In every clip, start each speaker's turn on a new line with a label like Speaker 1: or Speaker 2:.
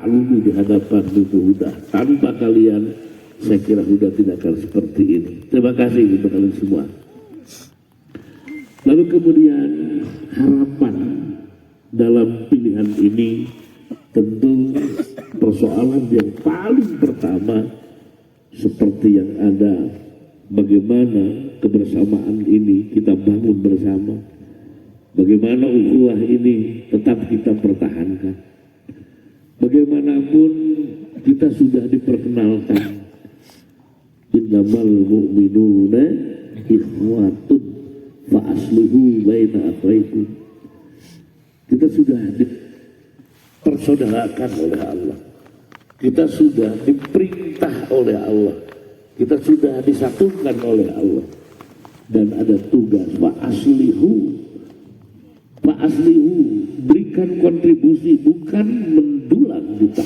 Speaker 1: maklumi di hadapan itu Huda. Tanpa kalian, saya kira Huda tidak akan seperti ini. Terima kasih untuk kalian semua. Lalu kemudian harapan dalam pilihan ini tentu persoalan yang paling pertama seperti yang ada, bagaimana kebersamaan ini kita bangun bersama, bagaimana ukhuwah ini tetap kita pertahankan. Bagaimanapun kita sudah diperkenalkan innamal mu'minuna ikhwatun fa aslihu baina akhwaikum. Kita sudah dipersaudarakan oleh Allah, kita sudah diperintah oleh Allah, kita sudah disatukan oleh Allah, dan ada tugas fa aslihu, berikan kontribusi, bukan mendulang kita,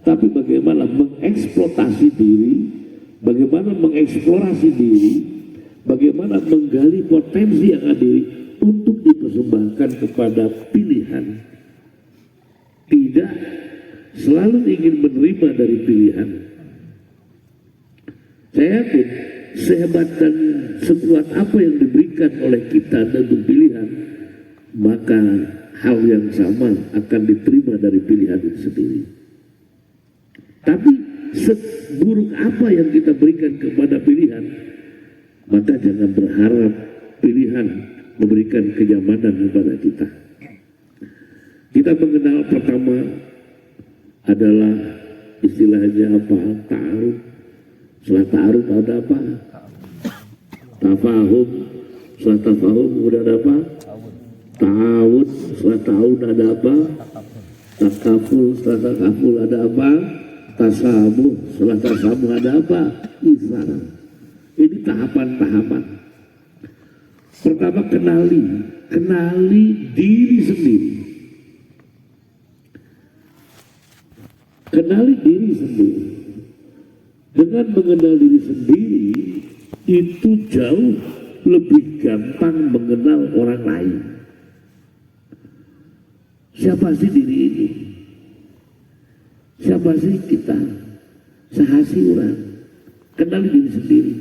Speaker 1: tapi bagaimana mengeksploitasi diri, bagaimana mengeksplorasi diri, bagaimana menggali potensi yang ada untuk dipersembahkan kepada pilihan. Tidak selalu ingin menerima dari pilihan. Saya yakin sehebat dan sekuat apa yang diberikan oleh kita untuk pilihan, maka hal yang sama akan diterima dari pilihan itu sendiri. Tapi seburuk apa yang kita berikan kepada pilihan, maka jangan berharap pilihan memberikan kenyamanan kepada kita. Kita mengenal pertama adalah istilahnya apa? Ta'aruf. Setelah ta'aruf ada apa? Tafahum. Setelah tafahum kemudian ada apa? Ta'awun. Setelah ta'awun ada apa? Takaful. Setelah takaful ada apa? Tasamuh. Setelah tasamuh ada apa? Isar. Ini tahapan-tahapan. Pertama kenali diri sendiri. Kenali diri sendiri. Dengan mengenal diri sendiri itu jauh lebih gampang mengenal orang lain. Siapa sih diri ini? Siapa sih kita? Sahasi orang. Kenali diri sendiri.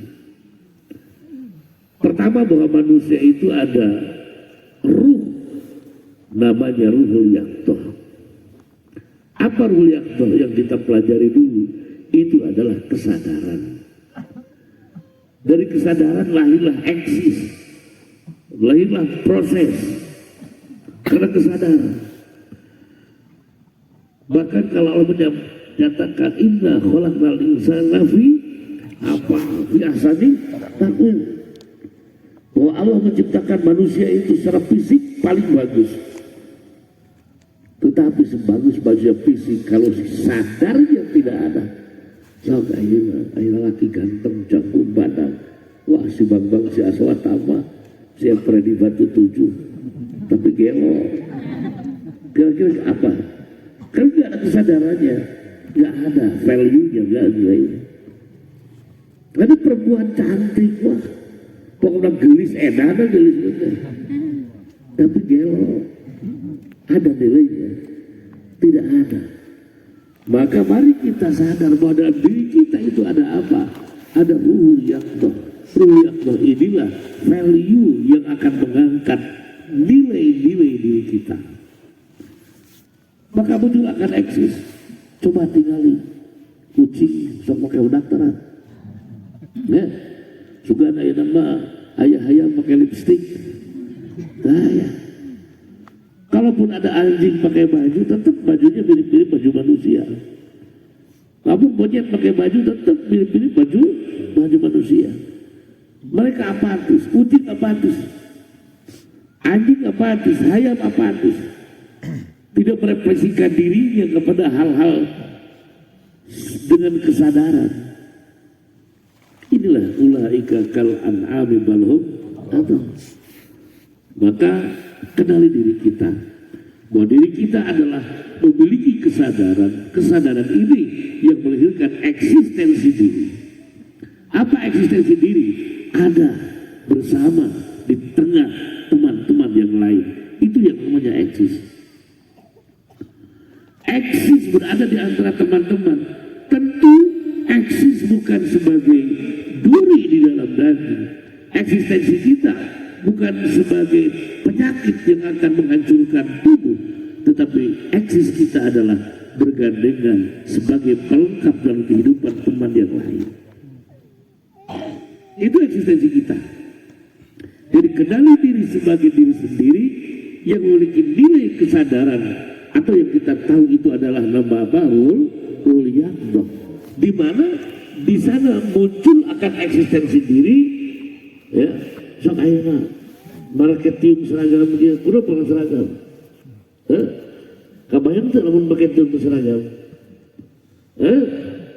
Speaker 1: Pertama, bahwa manusia itu ada ruh, namanya ruhul yaqdah. Apa ruhul yaqdah yang kita pelajari dulu? Itu adalah kesadaran. Dari kesadaran lahirlah eksis, lahirlah proses. Karena kesadaran. Bahkan kalau Allah menyatakan inna khalaqnal insana fi ahsani taqwim, bahwa Allah menciptakan manusia itu secara fisik paling bagus. Tetapi sebagus-bagusnya fisik, kalau sadarnya tidak ada. So, akhirnya laki ganteng, jago badan. Wah, si Bang si Aswatama, si Freddy Batu 7. Tapi gelo. Kira-kira apa? Kan gak ada kesadarannya, gak ada value-nya, gak ada. Tapi perempuan cantik, wah. Pokoknya gelis, ada gelis bener. Tapi gelo, ada nilainya? Tidak ada. Maka mari kita sadar bahwa dalam diri kita itu ada apa? Ada ruhul yaqdah. Ruhul yaqdah inilah value yang akan mengangkat nilai-nilai diri kita. Maka kamu juga akan eksis. Coba tinggali kucing sok pakai udakteran. Ya, juga ada nama ayah-ayah pakai lipstik. Nah ya. Kalaupun ada anjing pakai baju, tetap bajunya mirip-mirip baju manusia. Namun monyet pakai baju tetap mirip-mirip baju manusia. Mereka apatis, kucing apatis, anjing apatis, ayam apatis. Tidak merefleksikan dirinya kepada hal-hal dengan kesadaran. Inilah ulaika kal an'ami bal hum adall. Maka kenali diri kita, bahwa diri kita adalah memiliki kesadaran. Kesadaran ini yang melahirkan eksistensi diri. Apa eksistensi diri? Ada bersama di tengah teman-teman yang lain. Itu yang namanya eksis. eksis berada di antara teman-teman. Tentu eksis bukan sebagai duri di dalam daging. Eksistensi kita bukan sebagai penyakit yang akan menghancurkan tubuh, tetapi eksis kita adalah bergandengan sebagai pelengkap dalam kehidupan teman yang lain. Itu eksistensi kita. Jadi kenali diri sebagai diri sendiri yang memiliki nilai kesadaran atau yang kita tahu itu adalah nama Ruhiyatullah, di mana di sana muncul akan eksistensi diri. Ya, sok ayeuna marketing seragam dia kudu pakai seragam. Kabayang teu lamun marketing seragam?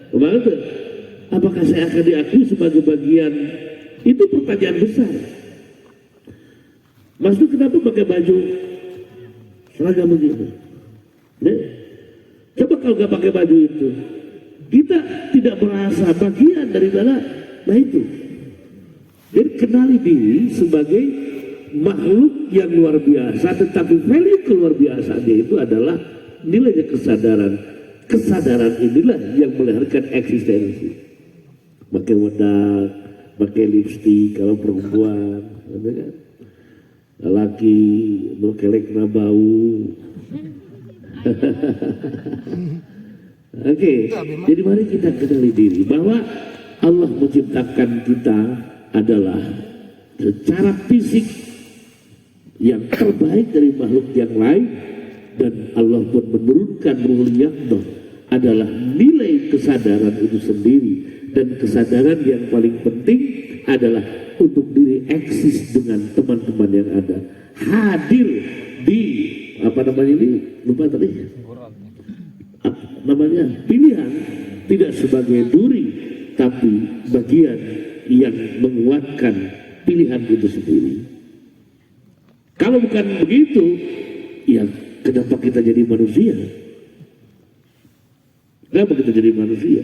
Speaker 1: Kabayang teu? Apakah saya akan diakui sebagai bagian? Itu pertanyaan besar. Mas itu kenapa pakai baju seragam begitu? Coba kalau nggak pakai baju itu, kita tidak merasa bagian dari mana? Nah itu. Jadi kenali diri sebagai makhluk yang luar biasa, tetapi value luar biasanya itu adalah nilainya kesadaran. Kesadaran inilah yang melahirkan eksistensi. Pakai wedak, pakai lipstik kalau perempuan, kan? Laki, mau kelek na bau. Oke, jadi mari kita kenali diri bahwa Allah menciptakan kita adalah secara fisik yang terbaik dari makhluk yang lain, dan Allah pun menurunkan Ruhiyatullah adalah nilai kesadaran itu sendiri, dan kesadaran yang paling penting adalah untuk diri eksis dengan teman-teman yang ada, hadir di apa namanya ini lupa tadi namanya pilihan, tidak sebagai duri tapi bagian yang menguatkan pilihan itu sendiri. Kalau bukan begitu, ya kenapa kita jadi manusia? Kenapa kita jadi manusia?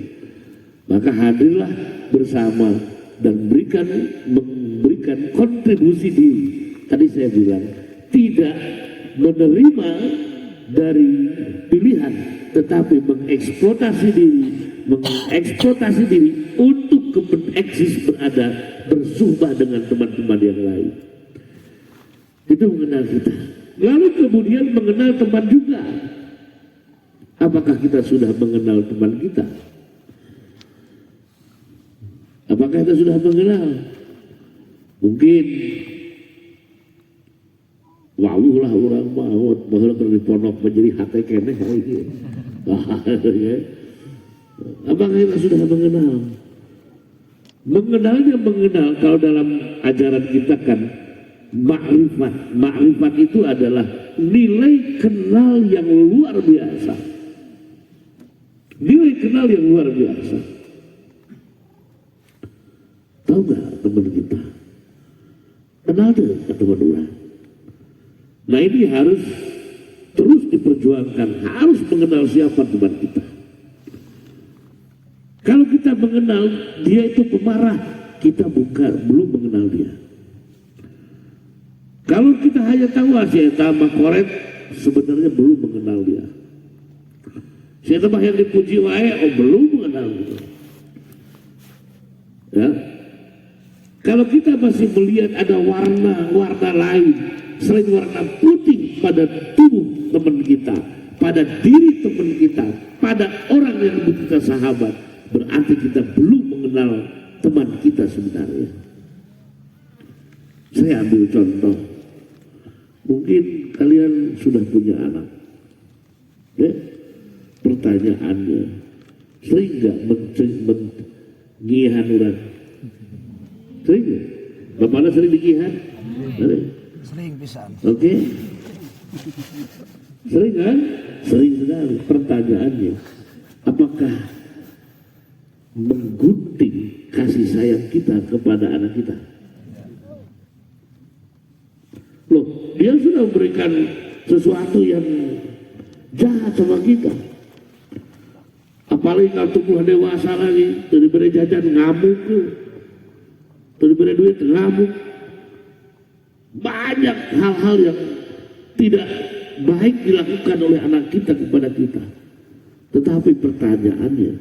Speaker 1: Maka hadirlah bersama dan memberikan kontribusi diri. Tadi saya bilang tidak menerima dari pilihan, tetapi mengeksploitasi diri untuk eksis berada bersumpah dengan teman-teman yang lain. Itu mengenal kita. Lalu kemudian mengenal teman juga. Apakah kita sudah mengenal teman kita? Apakah kita sudah mengenal? Mungkin wawuh lah orang maut bahwa berdiponok menjadi hati keneh lagi. Apakah kita sudah mengenal? Mengenalnya mengenal, kalau dalam ajaran kita kan ma'rifat. Ma'rifat itu adalah nilai kenal yang luar biasa. Nilai kenal yang luar biasa. Tahu gak teman kita? Kenal tuh teman orang. Nah ini harus terus diperjuangkan, harus mengenal siapa teman kita. Kalau kita mengenal dia itu pemarah, kita belum mengenal dia. Kalau kita hanya tahu si eta mah koret, sebenarnya belum mengenal dia. Si eta mah yang dipuji wae, belum mengenal dia. Ya. Kalau kita masih melihat ada warna lain selain warna putih pada tubuh teman kita, pada diri teman kita, pada orang yang kita sahabat, berarti kita belum mengenal teman kita sebenarnya. Saya ambil contoh. Mungkin kalian sudah punya anak. Ya? Pertanyaannya, sering nggak mengihan orang? Sering nggak? Bapaknya sering dikihan?
Speaker 2: Sering pisan.
Speaker 1: Oke. Sering kan? Sering sekali. Pertanyaannya, apakah menggunting kasih sayang kita kepada anak kita? Loh, dia sudah memberikan sesuatu yang jahat sama kita. Apalagi kalau tumbuh dewasa lagi, tuh diberi jajan ngamuk, tuh diberi duit ngamuk. Banyak hal-hal yang tidak baik dilakukan oleh anak kita kepada kita. Tetapi pertanyaannya,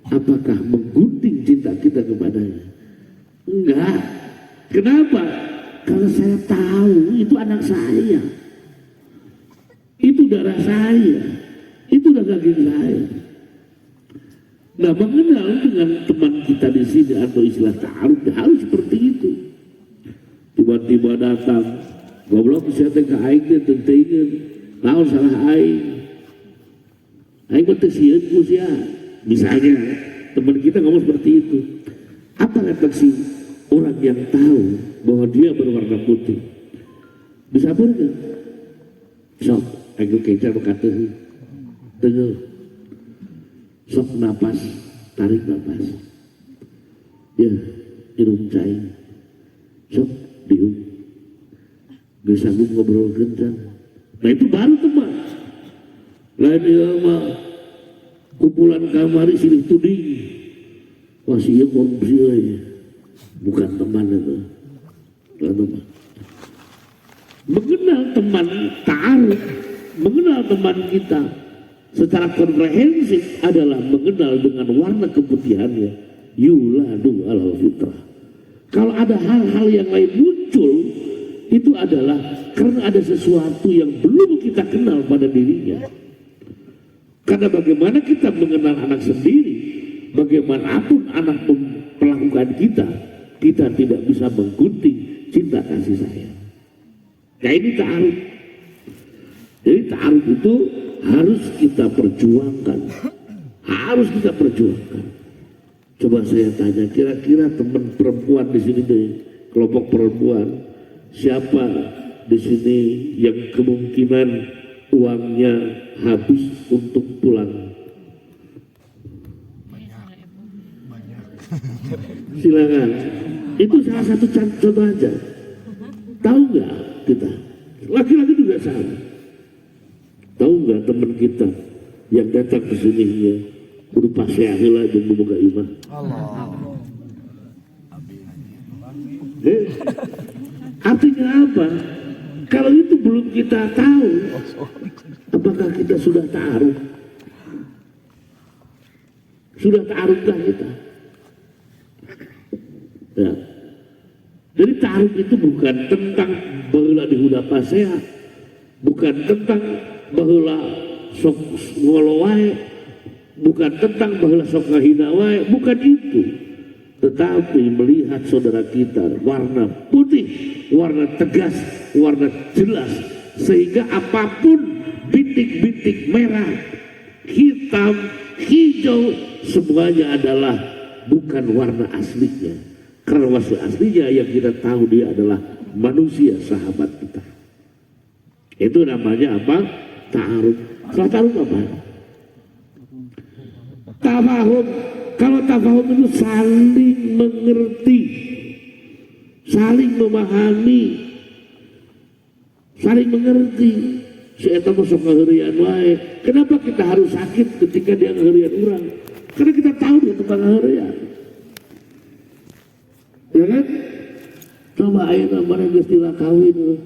Speaker 1: apakah menggunting cinta kita kepadanya? Enggak. Kenapa? Karena saya tahu itu anak saya, itu darah saya, itu daging saya. Nah, mengenal dengan teman kita di sini atau istilah ta'aruf harus seperti itu. Tiba-tiba datang, goblok saya teh ka aing teh teuing, naon salah aing. Aing mah teu sieun ku sia. Misalnya teman kita ngomong seperti itu. Apa refleksi orang yang tahu bahwa dia berwarna putih? Bisa bergak? Sok, aing kejar berkata tengah. Sok napas, tarik napas. Ya, hidung cair. Sok dium. Gak sanggup ngobrol kencang. Nah itu baru teman. Lain ya mah kumpulan kamari silih tuding. Wah sih korupsi aja. Bukan teman itu. Bukan teman. Mengenal teman ta'aruf, mengenal teman kita secara komprehensif adalah mengenal dengan warna keputihannya. Yuladu alal fitrah. Kalau ada hal-hal yang lain muncul, itu adalah karena ada sesuatu yang belum kita kenal pada dirinya. Karena bagaimana kita mengenal anak sendiri, bagaimanapun anak memperlakukan kita, kita tidak bisa menggunting cinta kasih sayang. Nah ini ta'aruf. Jadi ta'aruf itu harus kita perjuangkan, harus kita perjuangkan. Coba saya tanya, kira-kira teman perempuan di sini deh, kelompok perempuan, siapa di sini yang kemungkinan uangnya habis untuk pulang? Silakan. Itu salah satu contoh aja. Tahu nggak kita? Laki-laki juga sama. Tahu nggak teman kita yang datang ke sini ya, udah pasti akhirnya dan memoga iman. Artinya apa? Kalau itu belum kita tahu, apakah kita sudah ta'aruf? Sudah ta'arufkah kita? Ya. Jadi ta'aruf itu bukan tentang baheula dihuda paseha, bukan tentang baheula sok ngolo wae, bukan tentang baheula sok ngahina wae, bukan itu. Tetapi melihat saudara kita warna putih, warna tegas, warna jelas, sehingga apapun bintik-bintik merah, hitam, hijau, semuanya adalah bukan warna aslinya. Karena warna aslinya yang kita tahu dia adalah manusia sahabat kita. Itu namanya apa? Ta'aruf. Kalau ta'aruf apa? Tafahum. Kalau tafahum itu saling mengerti, saling memahami, saling mengerti. Si eta masuk ngaheurean wae. Kenapa kita harus sakit ketika dia ngaheurean orang? Karena kita tahu dia tukang ngaheurean. Ya kan? Coba ayeuna mana geus tila kawin.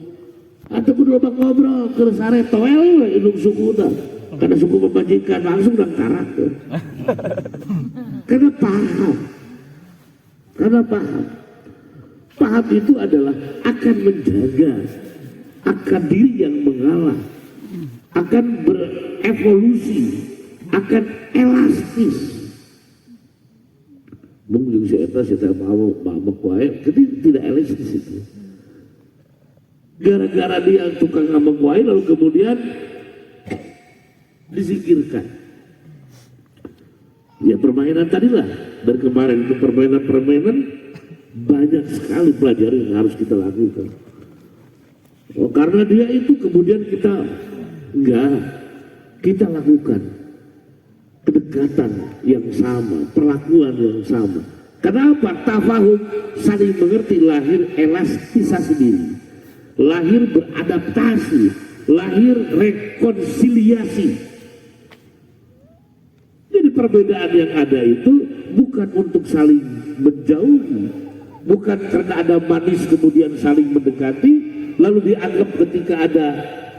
Speaker 1: Atau kudu loba ngobrol keur sare toel we indung sukuna. Karena suku pemajikan langsung dan karat. Karena paham. Karena paham. Paham itu adalah akan menjaga, akan diri yang mengalah, akan berevolusi, akan elastis. Mungkin saya mau wae, jadi tidak elastis itu. Gara-gara dia tukang ngambek wae lalu kemudian disingkirkan. Ya permainan tadilah dari kemarin itu permainan banyak sekali pelajaran yang harus kita lakukan. Oh, karena dia itu kemudian kita lakukan kedekatan yang sama, perlakuan yang sama. Kenapa? Tafahum, saling mengerti, lahir elastisasi diri, lahir beradaptasi, lahir rekonsiliasi. Jadi perbedaan yang ada itu bukan untuk saling menjauhi, bukan karena ada manis kemudian saling mendekati, lalu dianggap ketika ada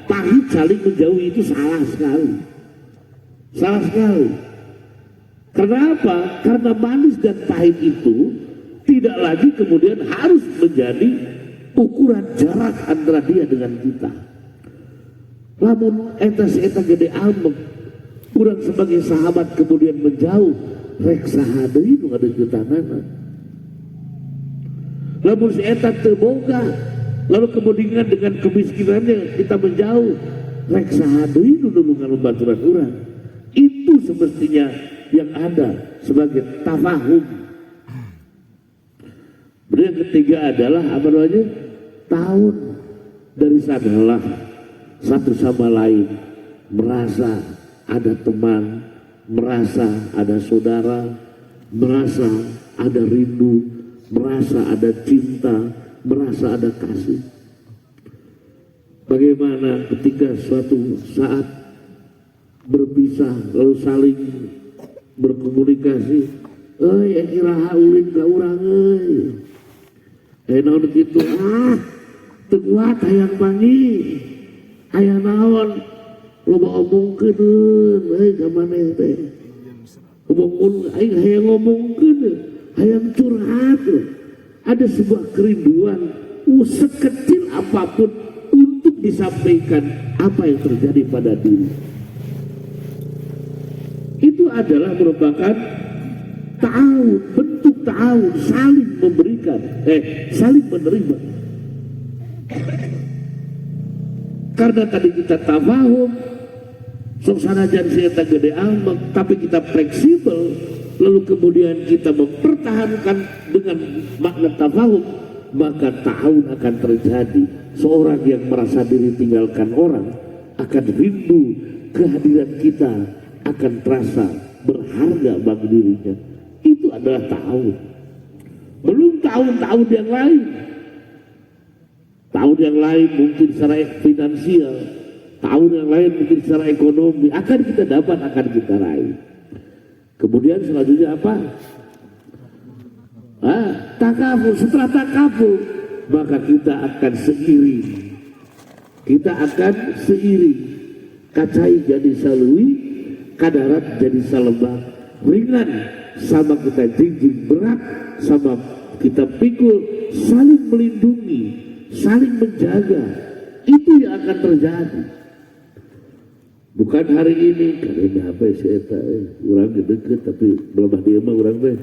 Speaker 1: pahit saling menjauhi, itu salah sekali. Salah sekali. Karena apa? Karena manis dan pahit itu tidak lagi kemudian harus menjadi ukuran jarak antara dia dengan kita. Lamun eta si eta gede amek, kurang sebagai sahabat kemudian menjauh, rek saha deui nu ngadeukeutanana. Lamun si eta teu boga, lalu kemudian dengan kemiskinannya kita menjauh, rek saha deui nu nulungan baturan urang. Itu semestinya yang ada sebagai tafahum. Yang ketiga adalah apa namanya? Tahun dari sanalah satu sama lain merasa ada teman, merasa ada saudara, merasa ada rindu, merasa ada cinta, merasa ada kasih. Bagaimana ketika suatu saat berpisah lalu saling berkomunikasi, kira ulin ka urang naon kitu tekuat hayang pangi aya naon loba omongkeun ka maneh teh omongkeun aing hayang ngomongkeun hayang curhat. Ada sebuah kerinduan sekecil apapun untuk disampaikan apa yang terjadi pada diri. Itu adalah merupakan ta'awun, bentuk ta'awun, saling memberikan, saling menerima. Karena tadi kita tafahum, suasana janji eta gede amek, tapi kita fleksibel, lalu kemudian kita mempertahankan dengan makna tafahum, maka ta'awun akan terjadi. Seorang yang merasa diri tinggalkan orang akan rindu kehadiran kita, akan terasa berharga bagi dirinya. Itu adalah tahun. Belum tahun-tahun yang lain. Tahun yang lain mungkin secara finansial, tahun yang lain mungkin secara ekonomi akan kita dapat, akan kita raih. Kemudian selanjutnya apa? Takaful. Setelah takaful, maka kita akan seiring. Kita akan seiring. Kacai jadi salui, kadarat jadi salebah, ringan sama kita jinjing, berat sama kita pikul, saling melindungi, saling menjaga. Itu yang akan terjadi. Bukan hari ini karena apa sih eta urang deket tapi belum dia mah urang teh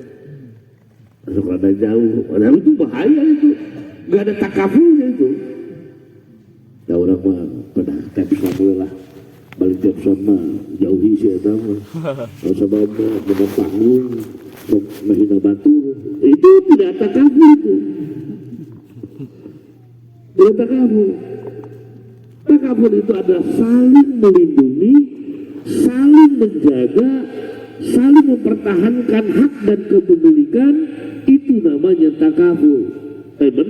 Speaker 1: masuk rada jauh. Padahal itu bahaya itu. Enggak ada takafulnya itu. Da urang mah pada takaful lah. Balik Jepson mah jauhi si eta mah. Sabab dengan panggung sok mahina batur. Itu tidak takaful itu. Tidak takaful. Takaful itu adalah saling melindungi, saling menjaga, saling mempertahankan hak dan kepemilikan. Itu namanya takaful. Betul?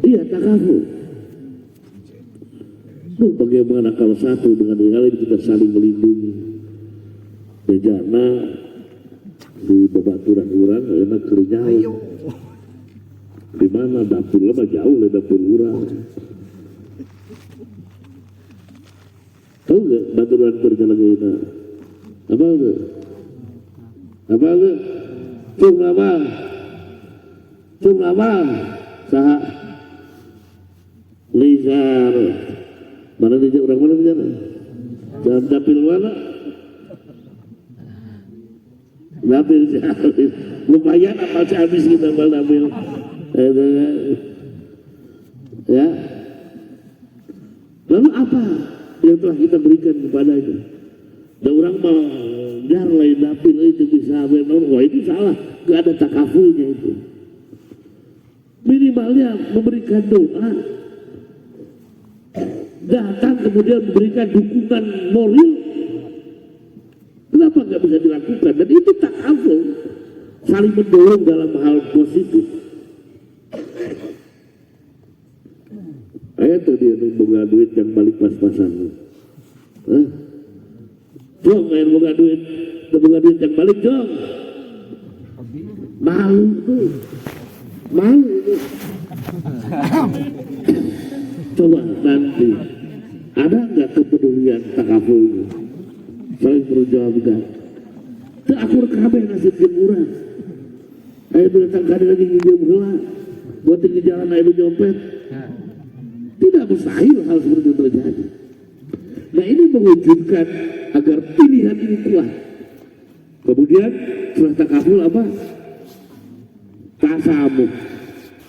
Speaker 1: Iya, takaful. Bagaimana kalau satu dengan yang lain kita saling melindungi. Bejana di babaturan urang enak kerinjau. Di mana dapur lama jauh le dapur urang. Tahu gak baturan berjalan apa gak? Apa gak? Cung apa? Saha Lizar. Mana dia orang mana bicara? Dalam dapil mana? Dapil lumayan apa sih habis kita dapil? Ya. Lalu apa yang telah kita berikan kepadanya? Dan orang mau jar lain dapil itu bisa benar, wah itu salah, gak ada takafulnya itu. Minimalnya memberikan doa, datang kemudian memberikan dukungan moral. Kenapa gak bisa dilakukan? Dan itu takaful, saling mendorong dalam hal positif. Ayat tuh dia boga duit yang balik pas-pasan. Jong main boga duit yang balik jong. Malu tuh. Malu itu. Coba nanti ada nggak kepedulian takaful? saling berjawabkan. Teu akur kabeh nasib jeung urang. Aya datang kali lagi ngidem heula, buat di jalan aya nyopet. Tidak mustahil hal seperti itu terjadi. Nah ini mewujudkan agar pilihan ini kuat. Kemudian setelah takaful apa? Tasamuh.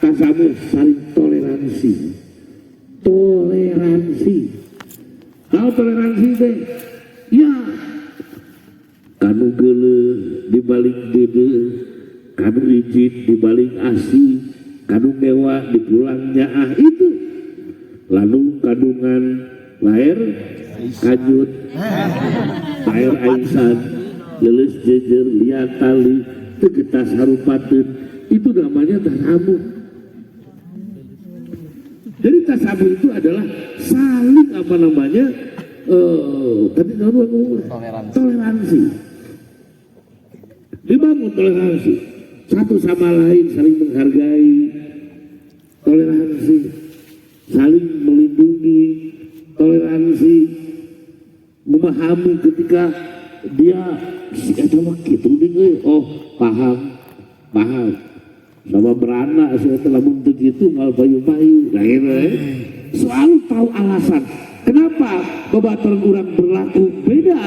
Speaker 1: Tasamuh saling toleransi. Toleransi. Kalau toleransi teh, ya kanu geuleuh dibalik deudeuh, kanu ijid dibalik asih, kanu mewah dipulang nyaah itu. Lalu kandungan lahir kajut, lahir aisan, gelis jejer, liat tali, tegetas harupaten, itu namanya tasamuh. Jadi tasamuh itu adalah saling apa namanya, tadi toleransi. Dibangun toleransi, satu sama lain saling menghargai, toleransi, saling melindungi, toleransi, memahami ketika dia si eta mah kitu deui, oh paham sama beranak si eta lamun teu kitu mal payu-payu, nah gitu selalu tahu alasan kenapa babaturan orang berlaku beda.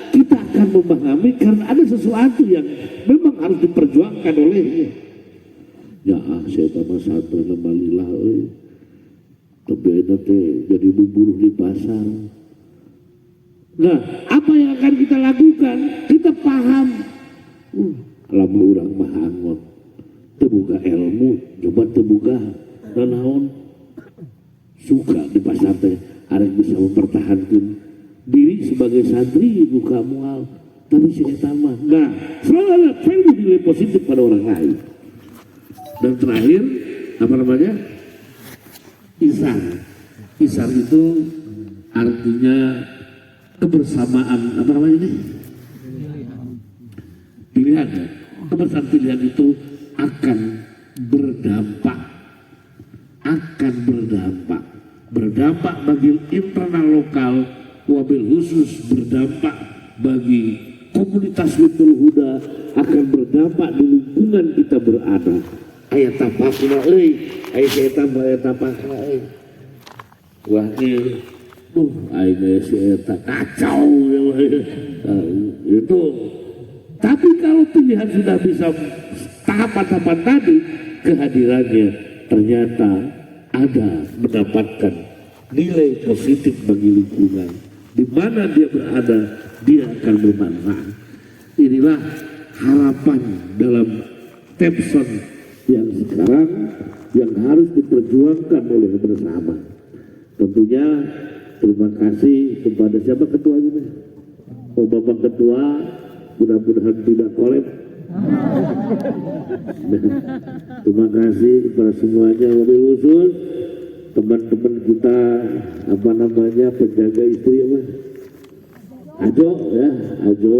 Speaker 1: Kita akan memahami karena ada sesuatu yang memang harus diperjuangkan olehnya. Ya si eta mah santri nama lillah tapi nanti jadi buburuh di pasar. Nah, apa yang akan kita lakukan? Kita paham. Lamun urang mah angon, terbuka ilmu, coba terbuka nanaon suka di pasar teh, arek bisa mempertahankan diri sebagai santri buka mual, tapi si eta mah. Nah, selalu ada value nilai positif pada orang lain. Dan terakhir, apa namanya? Isar itu artinya kebersamaan, apa namanya ini? Pilihan. Kebersamaan pilihan itu akan berdampak bagi internal lokal, wabil khusus berdampak bagi komunitas Hibdul Huda, akan berdampak di lingkungan kita berada. Ayat tapakna ayat tapakna wah ini ayat si eta kacau itu. Tapi kalau pilihan sudah bisa tahapan-tahapan tadi, kehadirannya ternyata ada mendapatkan nilai positif bagi lingkungan di mana dia berada, dia akan bermanfaat. Inilah harapan dalam Tepson yang sekarang yang harus diperjuangkan oleh bersama. Tentunya terima kasih kepada siapa ketuanya? Oh Bapak Ketua, mudah-mudahan tidak kolab. Terima kasih kepada semuanya, wabil khusus teman-teman kita apa namanya penjaga istri apa? Ajo ya, Ajo.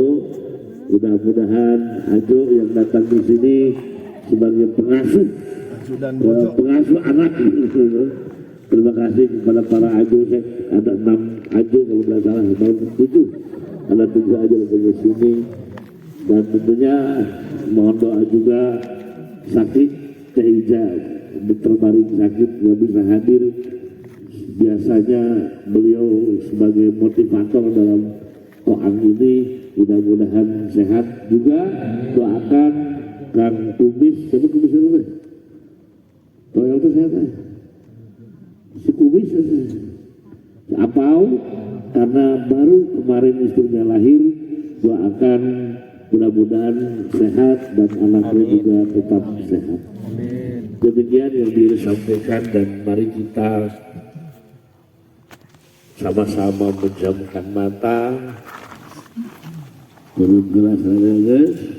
Speaker 1: Mudah-mudahan Ajo yang datang di sini sebagai pengasuh anak. Terima kasih kepada para Ajo, ada 6 Ajo kalau tidak salah, 7 ada 7 Ajo di sini. Dan tentunya mohon doa juga sakit Teh Ija terbaring sakit nggak bisa hadir. Biasanya beliau sebagai motivator dalam koang ini, mudah-mudahan sehat juga. Doakan Kang Kumis, siapa Kumis itu? Toyol itu sehat ya? Si Kumis Apau, karena baru kemarin istrinya lahir. Doakan mudah-mudahan sehat dan anaknya juga tetap sehat. Demikian yang disampaikan, dan mari kita sama-sama menjamkan mata, turun gelas guys.